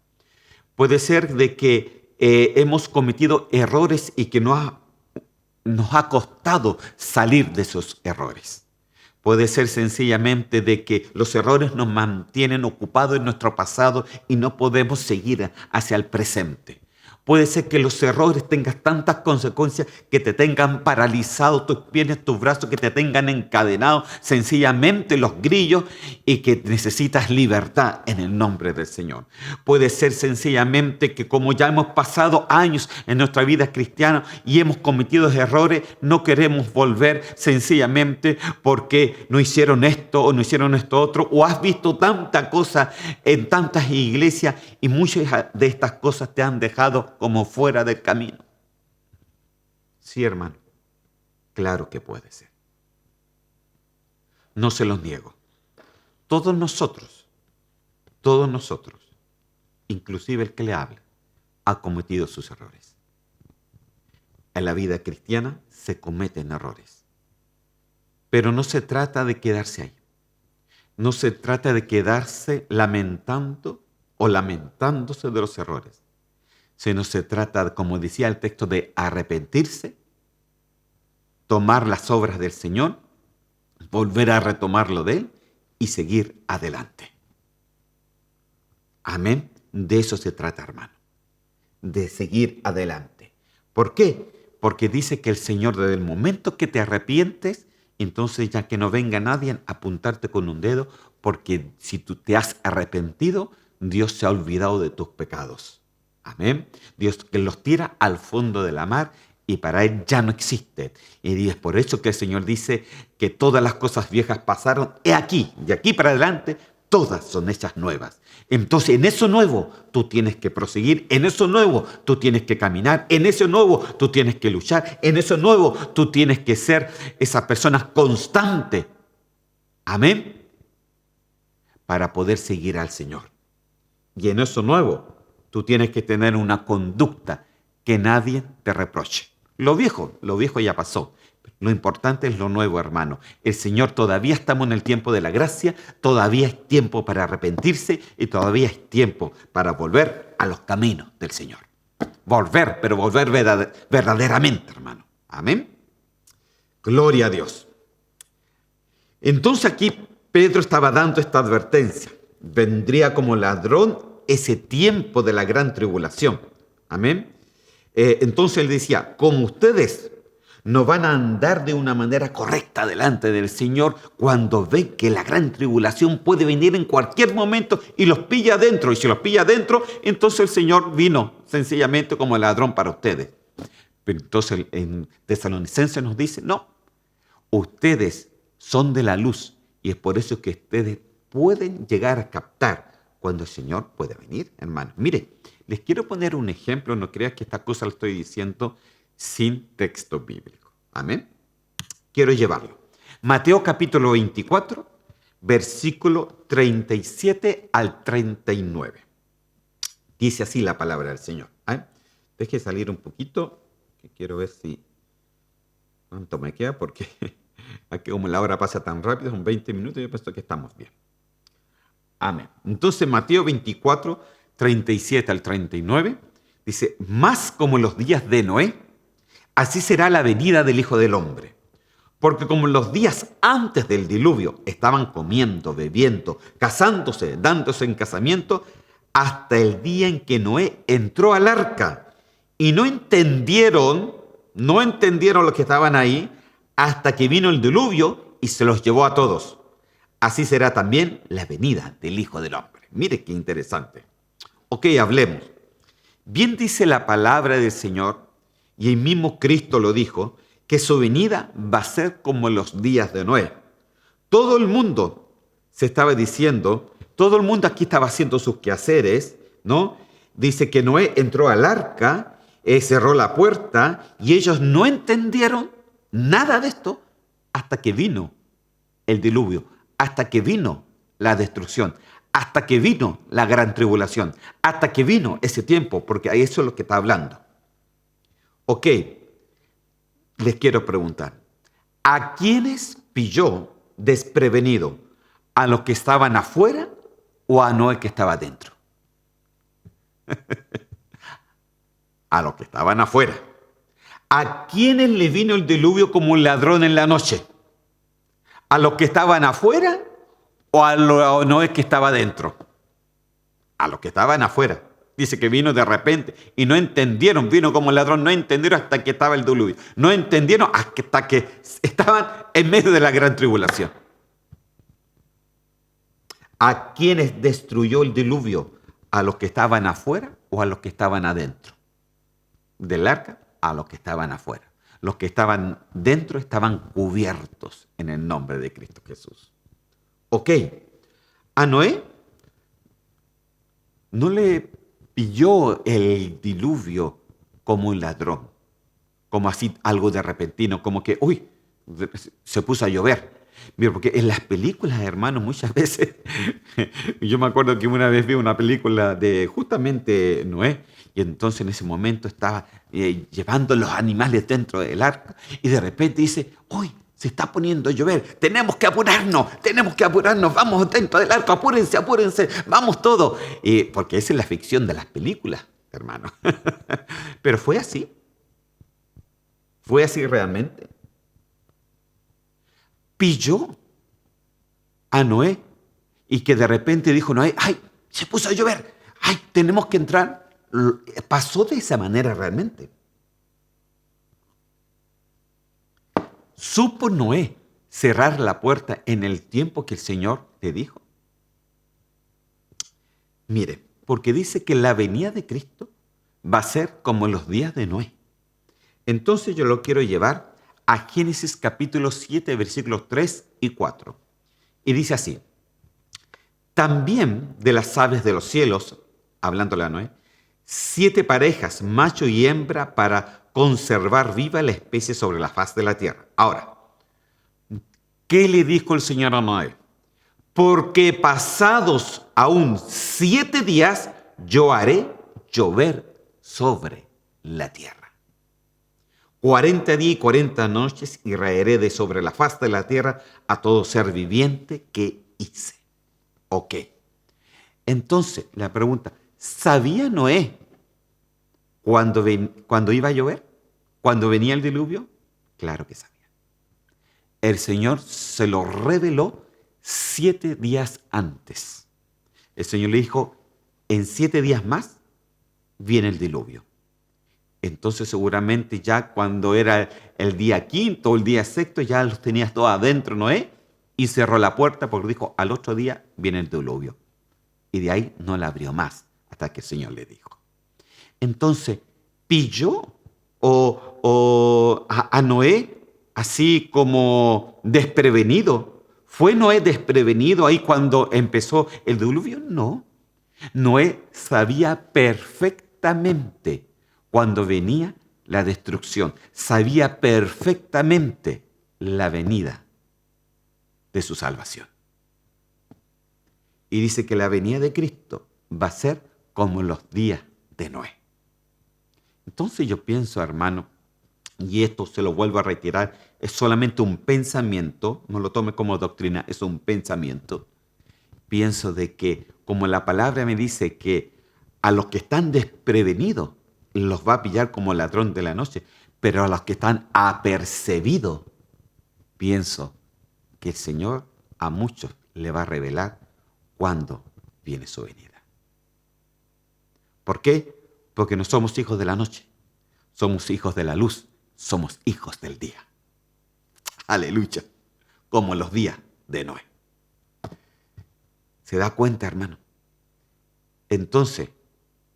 Puede ser de que hemos cometido errores y que nos ha costado salir de esos errores. Puede ser sencillamente de que los errores nos mantienen ocupados en nuestro pasado y no podemos seguir hacia el presente. Puede ser que los errores tengan tantas consecuencias que te tengan paralizado tus piernas, tus brazos, que te tengan encadenado sencillamente los grillos y que necesitas libertad en el nombre del Señor. Puede ser sencillamente que como ya hemos pasado años en nuestra vida cristiana y hemos cometido errores, no queremos volver sencillamente porque no hicieron esto o no hicieron esto otro, o has visto tanta cosa en tantas iglesias y muchas de estas cosas te han dejado como fuera del camino. Sí, hermano, claro que puede ser. No se los niego. Todos nosotros, inclusive el que le habla, ha cometido sus errores. En la vida cristiana se cometen errores. Pero no se trata de quedarse ahí. No se trata de quedarse lamentando o lamentándose de los errores. Sino se trata, como decía el texto, de arrepentirse, tomar las obras del Señor, volver a retomarlo de Él y seguir adelante. Amén. De eso se trata, hermano. De seguir adelante. ¿Por qué? Porque dice que el Señor, desde el momento que te arrepientes, entonces ya que no venga nadie a apuntarte con un dedo, porque si tú te has arrepentido, Dios se ha olvidado de tus pecados. Amén. Dios que los tira al fondo de la mar y para Él ya no existe. Y es por eso que el Señor dice que todas las cosas viejas pasaron. He aquí, de aquí para adelante, todas son hechas nuevas. Entonces, en eso nuevo tú tienes que proseguir, en eso nuevo tú tienes que caminar, en eso nuevo tú tienes que luchar, en eso nuevo tú tienes que ser esa persona constante. Amén. Para poder seguir al Señor. Y en eso nuevo tú tienes que tener una conducta que nadie te reproche. Lo viejo ya pasó. Lo importante es lo nuevo, hermano. El Señor, todavía estamos en el tiempo de la gracia, todavía es tiempo para arrepentirse y todavía es tiempo para volver a los caminos del Señor. Volver, pero volver verdaderamente, hermano. Amén. Gloria a Dios. Entonces aquí Pedro estaba dando esta advertencia. Vendría como ladrón ese tiempo de la gran tribulación. Amén. Entonces él decía, como ustedes no van a andar de una manera correcta delante del Señor cuando ven que la gran tribulación puede venir en cualquier momento y los pilla adentro. Y si los pilla adentro, entonces el Señor vino sencillamente como el ladrón para ustedes. Pero entonces en Tesalonicenses nos dice, no, ustedes son de la luz y es por eso que ustedes pueden llegar a captar cuando el Señor puede venir, hermanos. Mire, les quiero poner un ejemplo, no creas que esta cosa la estoy diciendo sin texto bíblico. Amén. Quiero llevarlo. Mateo capítulo 24, versículo 37 al 39. Dice así la palabra del Señor. Deje salir un poquito, que quiero ver si cuánto me queda, porque Aquí como la hora pasa tan rápido, son 20 minutos, yo pienso que estamos bien. Amén. Entonces Mateo 24, 37 al 39, dice, más como en los días de Noé, así será la venida del Hijo del Hombre. Porque como en los días antes del diluvio estaban comiendo, bebiendo, casándose, dándose en casamiento, hasta el día en que Noé entró al arca. Y no entendieron los que estaban ahí, hasta que vino el diluvio y se los llevó a todos. Así será también la venida del Hijo del Hombre. Mire qué interesante. Ok, hablemos. Bien dice la palabra del Señor, y el mismo Cristo lo dijo, que su venida va a ser como en los días de Noé. Todo el mundo se estaba diciendo, todo el mundo aquí estaba haciendo sus quehaceres, ¿no? Dice que Noé entró al arca, cerró la puerta, y ellos no entendieron nada de esto hasta que vino el diluvio, hasta que vino la destrucción, hasta que vino la gran tribulación, hasta que vino ese tiempo, porque eso es lo que está hablando. Ok, les quiero preguntar, ¿a quiénes pilló desprevenido? ¿A los que estaban afuera o a Noé que estaba adentro? A los que estaban afuera. ¿A quiénes le vino el diluvio como un ladrón en la noche? ¿A los que estaban afuera o a Noé que estaba adentro? A los que estaban afuera. Dice que vino de repente y no entendieron, vino como ladrón, no entendieron hasta que estaba el diluvio. No entendieron hasta que estaban en medio de la gran tribulación. ¿A quiénes destruyó el diluvio? ¿A los que estaban afuera o a los que estaban adentro? Del arca, a los que estaban afuera. Los que estaban dentro estaban cubiertos en el nombre de Cristo Jesús. Ok, a Noé no le pilló el diluvio como un ladrón, como así algo de repentino, como que, uy, se puso a llover. Mira, porque en las películas, hermanos, muchas veces, yo me acuerdo que una vez vi una película de justamente Noé, y entonces en ese momento estaba llevando los animales dentro del arca, y de repente dice, uy, se está poniendo a llover, tenemos que apurarnos, vamos dentro del arca, apúrense, vamos todos. Porque esa es la ficción de las películas, hermano. Pero fue así realmente. Pilló a Noé y que de repente dijo Noé, ay, se puso a llover, ay, tenemos que entrar. Pasó de esa manera realmente. ¿Supo Noé cerrar la puerta en el tiempo que el Señor le dijo? Mire, porque dice que la venida de Cristo va a ser como en los días de Noé. Entonces yo lo quiero llevar a Génesis capítulo 7, versículos 3 y 4. Y dice así, también de las aves de los cielos, hablándole a Noé, 7 parejas, macho y hembra, para conservar viva la especie sobre la faz de la tierra. Ahora, ¿qué le dijo el Señor a Noé? Porque pasados aún 7 días, yo haré llover sobre la tierra. 40 días y 40 noches y raeré de sobre la faz de la tierra a todo ser viviente que hice. Ok. Entonces, la pregunta, ¿sabía Noé cuando iba a llover? ¿Cuando venía el diluvio? Claro que sabía. El Señor se lo reveló 7 días antes. El Señor le dijo, en 7 días más viene el diluvio. Entonces seguramente ya cuando era el día quinto o el día sexto ya los tenías todos adentro Noé y cerró la puerta porque dijo, al otro día viene el diluvio. Y de ahí no la abrió más hasta que el Señor le dijo. Entonces, pilló a Noé así como desprevenido. ¿Fue Noé desprevenido ahí cuando empezó el diluvio? No. Noé sabía perfectamente cuando venía la destrucción. Sabía perfectamente la venida de su salvación. Y dice que la venida de Cristo va a ser como los días de Noé. Entonces yo pienso, hermano, y esto se lo vuelvo a retirar, es solamente un pensamiento, no lo tome como doctrina, es un pensamiento. Pienso de que, como la palabra me dice que a los que están desprevenidos los va a pillar como ladrón de la noche, pero a los que están apercibidos, pienso que el Señor a muchos le va a revelar cuándo viene su venida. ¿Por qué? Porque no somos hijos de la noche, somos hijos de la luz, somos hijos del día. Aleluya, como los días de Noé. ¿Se da cuenta, hermano? Entonces,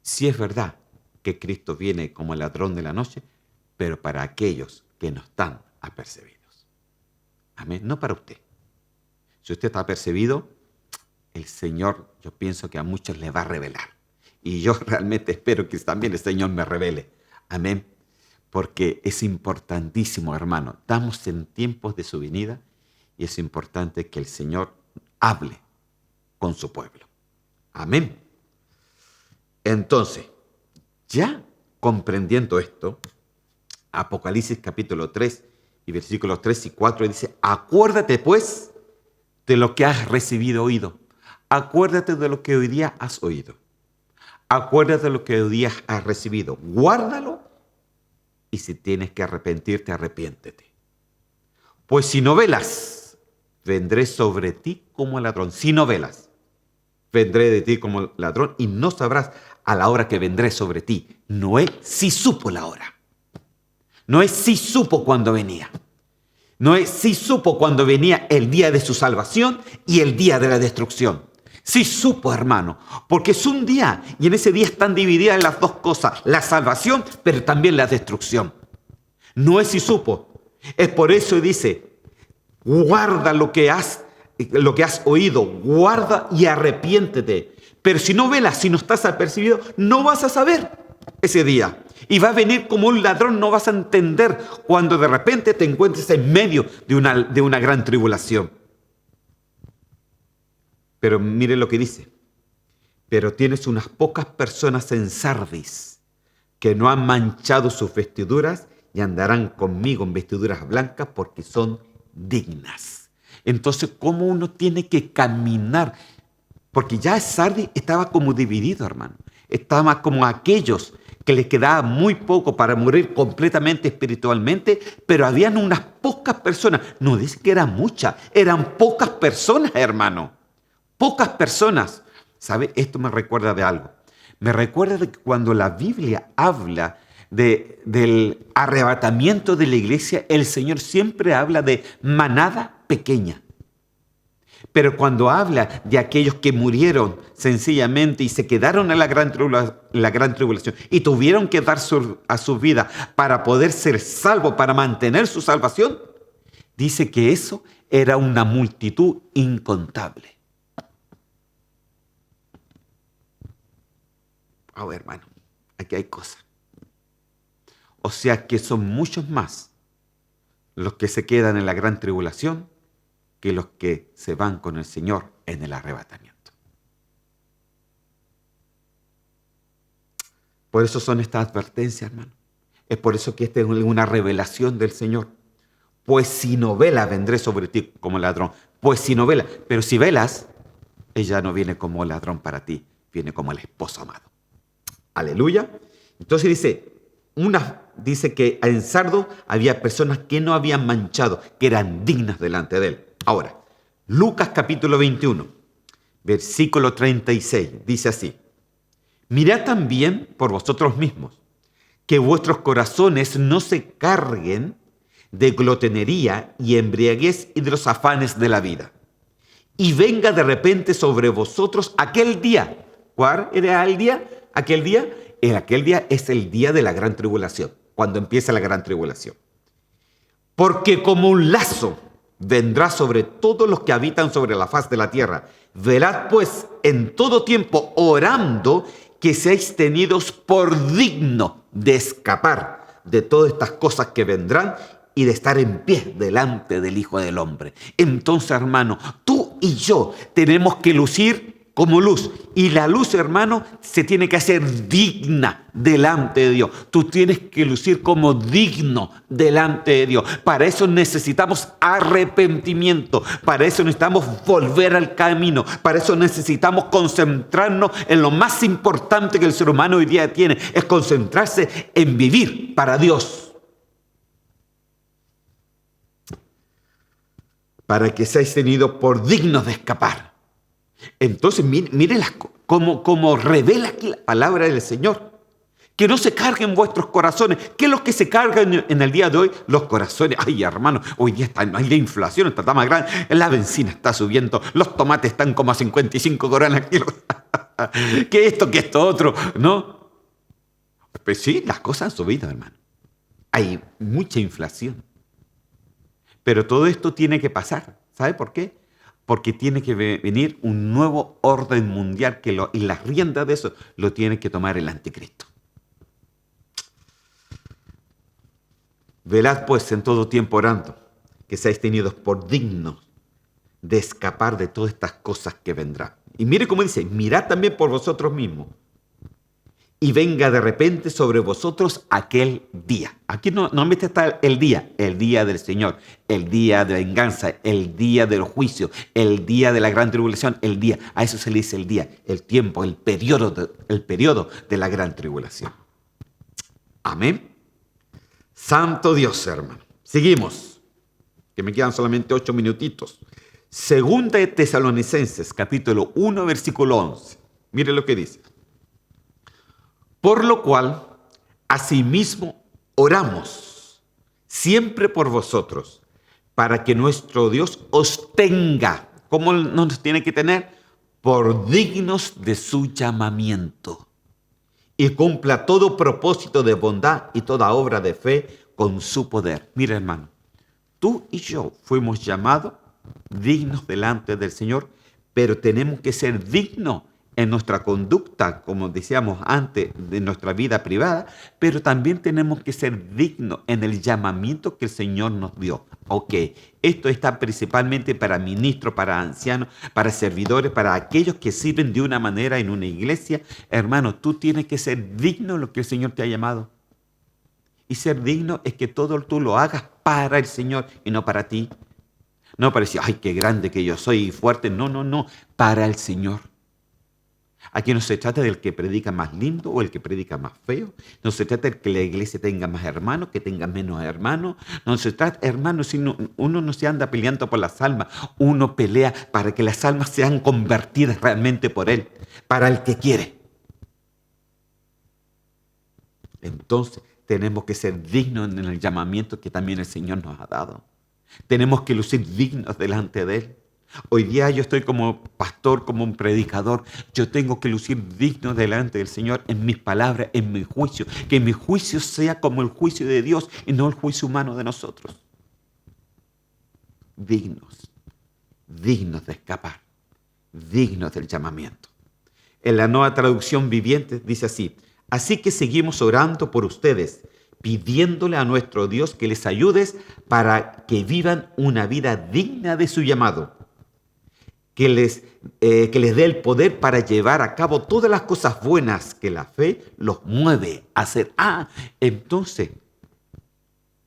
sí es verdad que Cristo viene como el ladrón de la noche, pero para aquellos que no están apercibidos. Amén, no para usted. Si usted está apercibido, el Señor, yo pienso que a muchos le va a revelar. Y yo realmente espero que también el Señor me revele. Amén. Porque es importantísimo, hermano. Estamos en tiempos de su venida y es importante que el Señor hable con su pueblo. Amén. Entonces, ya comprendiendo esto, Apocalipsis capítulo 3 y versículos 3 y 4 dice: acuérdate pues de lo que has recibido oído. Acuérdate de lo que hoy día has oído. Acuérdate de lo que hoy día has recibido. Guárdalo y si tienes que arrepentirte, arrepiéntete. Pues si no velas, vendré sobre ti como ladrón. Si no velas, vendré de ti como ladrón y no sabrás a la hora que vendré sobre ti. Noé sí supo la hora. Noé sí supo cuando venía. Noé sí supo cuando venía el día de su salvación y el día de la destrucción. Sí supo, hermano, porque es un día y en ese día están divididas las dos cosas, la salvación, pero también la destrucción. Noé sí supo. Es por eso dice: guarda lo que has oído, guarda y arrepiéntete. Pero si no velas, si no estás apercibido, no vas a saber ese día. Y va a venir como un ladrón, no vas a entender cuando de repente te encuentres en medio de una gran tribulación. Pero mire lo que dice: pero tienes unas pocas personas en Sardis que no han manchado sus vestiduras y andarán conmigo en vestiduras blancas porque son dignas. Entonces, ¿cómo uno tiene que caminar? Porque ya Sardis estaba como dividido, hermano. Estaba como aquellos que les quedaba muy poco para morir completamente espiritualmente, pero habían unas pocas personas. No dice que eran muchas, eran pocas personas, hermano. Pocas personas. ¿Sabe? Esto me recuerda de algo. Me recuerda de que cuando la Biblia habla del arrebatamiento de la iglesia, el Señor siempre habla de manada pequeña. Pero cuando habla de aquellos que murieron sencillamente y se quedaron en la gran tribulación y tuvieron que dar a su vida para poder ser salvos, para mantener su salvación, dice que eso era una multitud incontable. Oh, hermano, aquí hay cosas. O sea que son muchos más los que se quedan en la gran tribulación que los que se van con el Señor en el arrebatamiento. Por eso son estas advertencias, hermano. Es por eso que esta es una revelación del Señor. Pues si no velas, vendré sobre ti como ladrón. Pues si no velas, pero si velas, ella no viene como ladrón para ti, viene como el esposo amado. Aleluya. Entonces dice que en Sardo había personas que no habían manchado, que eran dignas delante de él. Ahora, Lucas capítulo 21, versículo 36, dice así: mirad también por vosotros mismos, que vuestros corazones no se carguen de glotonería y embriaguez y de los afanes de la vida. Y venga de repente sobre vosotros aquel día. ¿Cuál era el día? Aquel día es el día de la gran tribulación, cuando empieza la gran tribulación. Porque como un lazo vendrá sobre todos los que habitan sobre la faz de la tierra. Velad pues en todo tiempo orando que seáis tenidos por digno de escapar de todas estas cosas que vendrán y de estar en pie delante del Hijo del Hombre. Entonces, hermano, tú y yo tenemos que lucir como luz. Y la luz, hermano, se tiene que hacer digna delante de Dios. Tú tienes que lucir como digno delante de Dios. Para eso necesitamos arrepentimiento. Para eso necesitamos volver al camino. Para eso necesitamos concentrarnos en lo más importante que el ser humano hoy día tiene. Es concentrarse en vivir para Dios. Para que seáis tenidos por dignos de escapar. Entonces, mire cómo revela aquí la palabra del Señor. Que no se carguen vuestros corazones. ¿Qué es lo que se cargan en el día de hoy? Los corazones. Ay, hermano, hoy día hay la inflación, está más grande. La benzina está subiendo. Los tomates están como a 55 coronas kilo. ¿Qué esto otro? ¿No? Pues sí, las cosas han subido, hermano. Hay mucha inflación. Pero todo esto tiene que pasar. ¿Sabe por qué? Porque tiene que venir un nuevo orden mundial y las riendas de eso lo tiene que tomar el anticristo. Velad pues en todo tiempo orando, que seáis tenidos por dignos de escapar de todas estas cosas que vendrán. Y mire cómo dice, mirad también por vosotros mismos. Y venga de repente sobre vosotros aquel día. Aquí no está el día del Señor, el día de venganza, el día del juicio, el día de la gran tribulación, el día. A eso se le dice el día, el tiempo, el periodo de la gran tribulación. Amén. Santo Dios, hermano. Seguimos, que me quedan solamente 8 minutitos. Segunda de Tesalonicenses, capítulo 1, versículo 11. Mire lo que dice. Por lo cual, asimismo, oramos siempre por vosotros, para que nuestro Dios os tenga. ¿Cómo nos tiene que tener? Por dignos de su llamamiento. Y cumpla todo propósito de bondad y toda obra de fe con su poder. Mira, hermano, tú y yo fuimos llamados dignos delante del Señor, pero tenemos que ser dignos en nuestra conducta, como decíamos antes, de nuestra vida privada, pero también tenemos que ser dignos en el llamamiento que el Señor nos dio. Ok, esto está principalmente para ministros, para ancianos, para servidores, para aquellos que sirven de una manera en una iglesia. Hermano, tú tienes que ser digno de lo que el Señor te ha llamado. Y ser digno es que todo tú lo hagas para el Señor y no para ti. No para decir, ay, qué grande que yo soy y fuerte. No, para el Señor. Aquí no se trata del que predica más lindo o el que predica más feo. No se trata de que la iglesia tenga más hermanos, que tenga menos hermanos. No se trata, hermanos, uno no se anda peleando por las almas. Uno pelea para que las almas sean convertidas realmente por Él, para el que quiere. Entonces, tenemos que ser dignos en el llamamiento que también el Señor nos ha dado. Tenemos que lucir dignos delante de Él. Hoy día yo estoy como pastor, como un predicador. Yo tengo que lucir digno delante del Señor en mis palabras, en mi juicio. Que mi juicio sea como el juicio de Dios y no el juicio humano de nosotros. Dignos de escapar, dignos del llamamiento. En la Nueva Traducción Viviente dice así: así que seguimos orando por ustedes, pidiéndole a nuestro Dios que les ayude para que vivan una vida digna de su llamado. Que les dé el poder para llevar a cabo todas las cosas buenas que la fe los mueve a hacer. Entonces,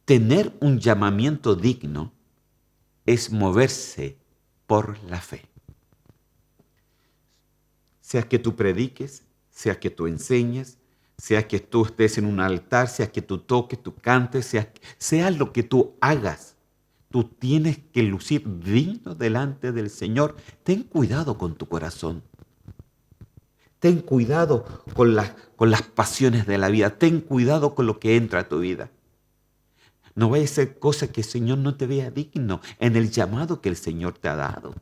tener un llamamiento digno es moverse por la fe. Sea que tú prediques, sea que tú enseñes, sea que tú estés en un altar, sea que tú toques, tú cantes, sea lo que tú hagas. Tú tienes que lucir digno delante del Señor. Ten cuidado con tu corazón. Ten cuidado con las pasiones de la vida. Ten cuidado con lo que entra a tu vida. No vaya a ser cosa que el Señor no te vea digno en el llamado que el Señor te ha dado.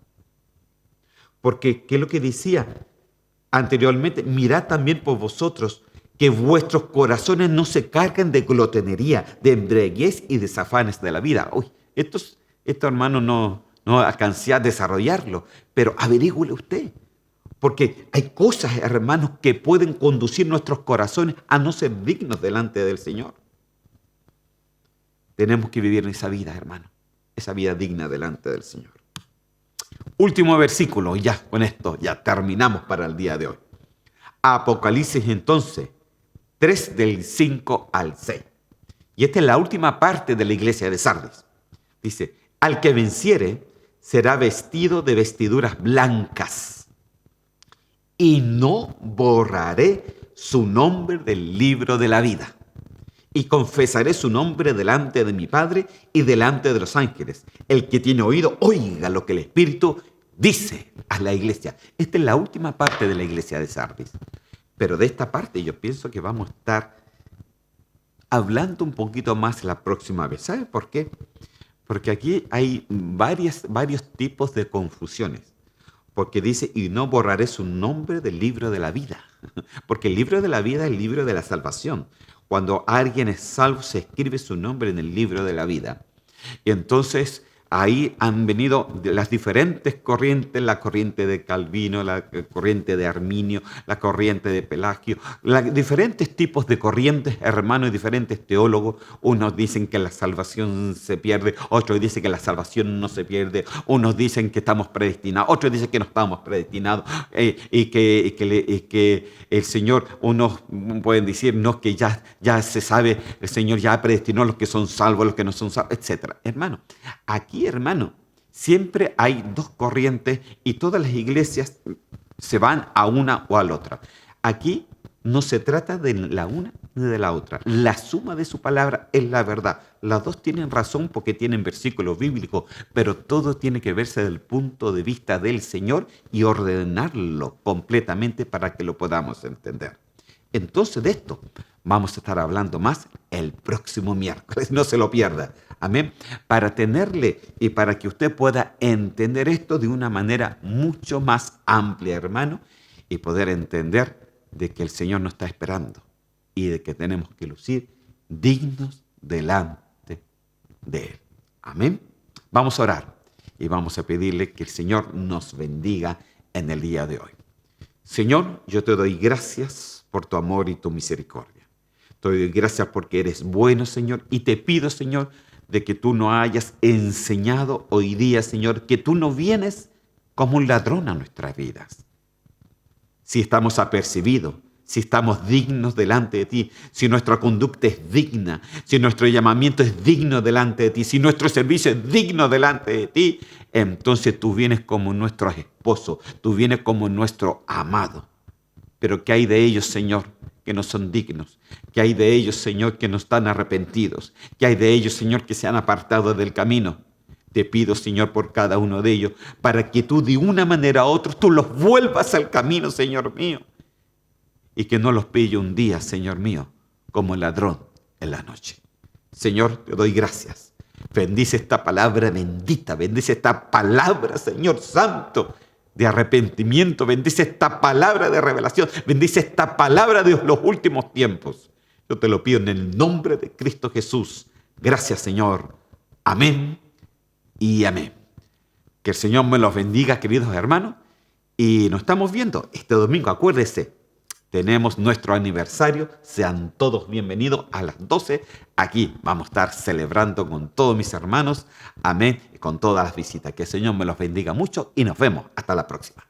Porque, ¿qué es lo que decía anteriormente? Mirad también por vosotros que vuestros corazones no se carguen de glotonería, de embriaguez y de afanes de la vida. Esto hermano, no alcancé a desarrollarlo, pero averígüele usted. Porque hay cosas, hermanos, que pueden conducir nuestros corazones a no ser dignos delante del Señor. Tenemos que vivir esa vida, hermano, esa vida digna delante del Señor. Último versículo, y ya con esto ya terminamos para el día de hoy. Apocalipsis entonces 3 del 5 al 6. Y esta es la última parte de la iglesia de Sardis. Dice, al que venciere será vestido de vestiduras blancas y no borraré su nombre del libro de la vida. Y confesaré su nombre delante de mi Padre y delante de los ángeles. El que tiene oído, oiga lo que el Espíritu dice a la iglesia. Esta es la última parte de la iglesia de Sardis. Pero de esta parte yo pienso que vamos a estar hablando un poquito más la próxima vez. ¿Sabe por qué? Porque aquí hay varios tipos de confusiones. Porque dice, y no borraré su nombre del libro de la vida. Porque el libro de la vida es el libro de la salvación. Cuando alguien es salvo, se escribe su nombre en el libro de la vida. Y entonces ahí han venido las diferentes corrientes, la corriente de Calvino, la corriente de Arminio, la corriente de Pelagio, diferentes tipos de corrientes, hermanos, y diferentes teólogos. Unos dicen que la salvación se pierde, otros dicen que la salvación no se pierde, unos dicen que estamos predestinados, otros dicen que no estamos predestinados, y que el Señor, unos pueden decir, no, que ya se sabe, el Señor ya predestinó a los que son salvos, a los que no son salvos, etc. Hermano, aquí, hermano, siempre hay dos corrientes y todas las iglesias se van a una o a la otra. Aquí no se trata de la una ni de la otra. La suma de su palabra es la verdad. Las dos tienen razón porque tienen versículos bíblicos, pero todo tiene que verse desde el punto de vista del Señor y ordenarlo completamente para que lo podamos entender. Entonces de esto vamos a estar hablando más el próximo miércoles. No se lo pierda. Amén. Para tenerle y para que usted pueda entender esto de una manera mucho más amplia, hermano, y poder entender de que el Señor nos está esperando y de que tenemos que lucir dignos delante de Él. Amén. Vamos a orar y vamos a pedirle que el Señor nos bendiga en el día de hoy. Señor, yo te doy gracias por tu amor y tu misericordia. Te doy gracias porque eres bueno, Señor, y te pido, Señor, de que tú nos hayas enseñado hoy día, Señor, que tú no vienes como un ladrón a nuestras vidas. Si estamos apercibidos, si estamos dignos delante de ti, si nuestra conducta es digna, si nuestro llamamiento es digno delante de ti, si nuestro servicio es digno delante de ti, entonces tú vienes como nuestro esposo, tú vienes como nuestro amado. Pero ¿qué hay de ellos, Señor, que no son dignos? ¿Qué hay de ellos, Señor, que no están arrepentidos? ¿Qué hay de ellos, Señor, que se han apartado del camino? Te pido, Señor, por cada uno de ellos, para que tú de una manera u otra, tú los vuelvas al camino, Señor mío. Y que no los pille un día, Señor mío, como el ladrón en la noche. Señor, te doy gracias. Bendice esta palabra bendita, bendice esta palabra, Señor Santo, de arrepentimiento, bendice esta palabra de revelación, bendice esta palabra de los últimos tiempos. Yo te lo pido en el nombre de Cristo Jesús. Gracias, Señor. Amén y amén. Que el Señor me los bendiga, queridos hermanos, y nos estamos viendo este domingo. Acuérdense, tenemos nuestro aniversario. Sean todos bienvenidos a las 12. Aquí vamos a estar celebrando con todos mis hermanos. Amén. Y con todas las visitas. Que el Señor me los bendiga mucho y nos vemos. Hasta la próxima.